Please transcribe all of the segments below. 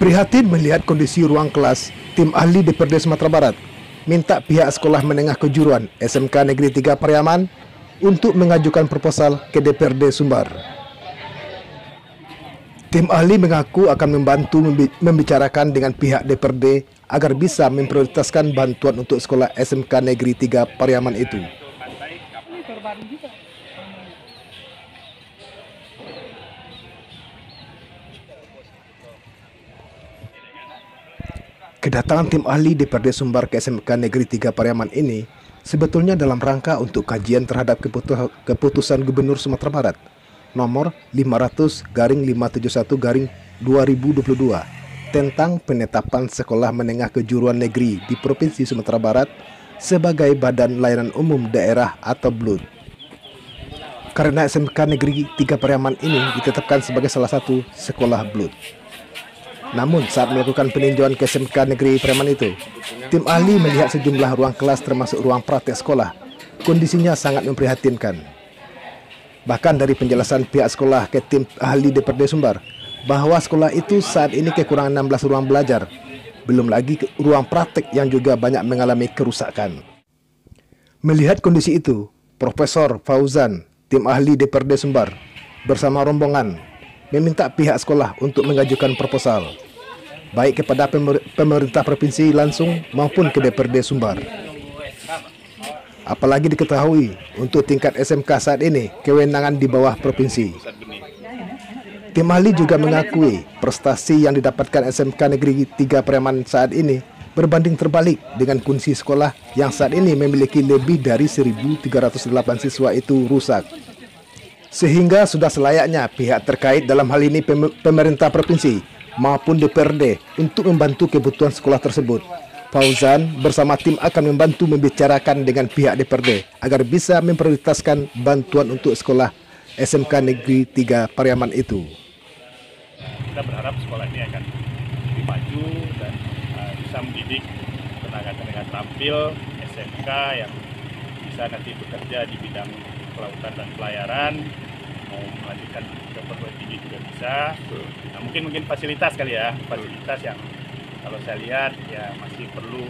Prihatin melihat kondisi ruang kelas, tim ahli DPRD Sumatera Barat minta pihak Sekolah Menengah Kejuruan SMK Negeri 3 Pariaman untuk mengajukan proposal ke DPRD Sumbar. Tim ahli mengaku akan membantu membicarakan dengan pihak DPRD agar bisa memprioritaskan bantuan untuk sekolah SMK Negeri 3 Pariaman itu. Kedatangan tim ahli DPRD Sumbar ke SMK Negeri 3 Pariaman ini sebetulnya dalam rangka untuk kajian terhadap keputusan Gubernur Sumatera Barat nomor 500/571/2022 tentang penetapan Sekolah Menengah Kejuruan Negeri di Provinsi Sumatera Barat sebagai Badan Layanan Umum Daerah atau BLUD. Karena SMK Negeri 3 Pariaman ini ditetapkan sebagai salah satu sekolah BLUD. Namun saat melakukan peninjauan ke SMK Negeri Pariaman itu, tim ahli melihat sejumlah ruang kelas termasuk ruang praktek sekolah. Kondisinya sangat memprihatinkan. Bahkan dari penjelasan pihak sekolah ke tim ahli DPRD Sumbar, bahwa sekolah itu saat ini kekurangan 16 ruang belajar. Belum lagi ruang praktek yang juga banyak mengalami kerusakan. Melihat kondisi itu, Profesor Fauzan, tim ahli DPRD Sumbar, bersama rombongan, meminta pihak sekolah untuk mengajukan proposal, baik kepada pemerintah provinsi langsung maupun ke DPRD Sumbar. Apalagi diketahui untuk tingkat SMK saat ini kewenangan di bawah provinsi. Tim ahli juga mengakui prestasi yang didapatkan SMK Negeri 3 Pariaman saat ini berbanding terbalik dengan kondisi sekolah yang saat ini memiliki lebih dari 1.308 siswa itu rusak. Sehingga sudah selayaknya pihak terkait dalam hal ini pemerintah provinsi maupun DPRD untuk membantu kebutuhan sekolah tersebut. Fauzan bersama tim akan membantu membicarakan dengan pihak DPRD agar bisa memprioritaskan bantuan untuk sekolah SMK Negeri 3 Pariaman itu. Kita berharap sekolah ini akan lebih maju dan bisa mendidik tenaga-tenaga terampil SMK yang bisa nanti bekerja di bidang kelautan dan pelayaran, mau melanjutkan ke perguruan tinggi juga bisa. Nah, mungkin fasilitas kali ya, fasilitas yang kalau saya lihat ya masih perlu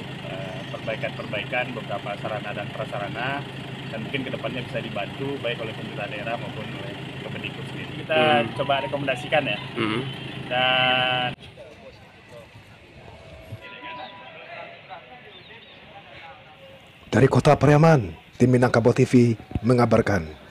perbaikan beberapa sarana dan prasarana, dan mungkin kedepannya bisa dibantu baik oleh pemerintah daerah maupun oleh Kemendikbud sendiri. Kita coba rekomendasikan ya. Dan dari Kota Pariaman, tim Minangkabau TV mengabarkan.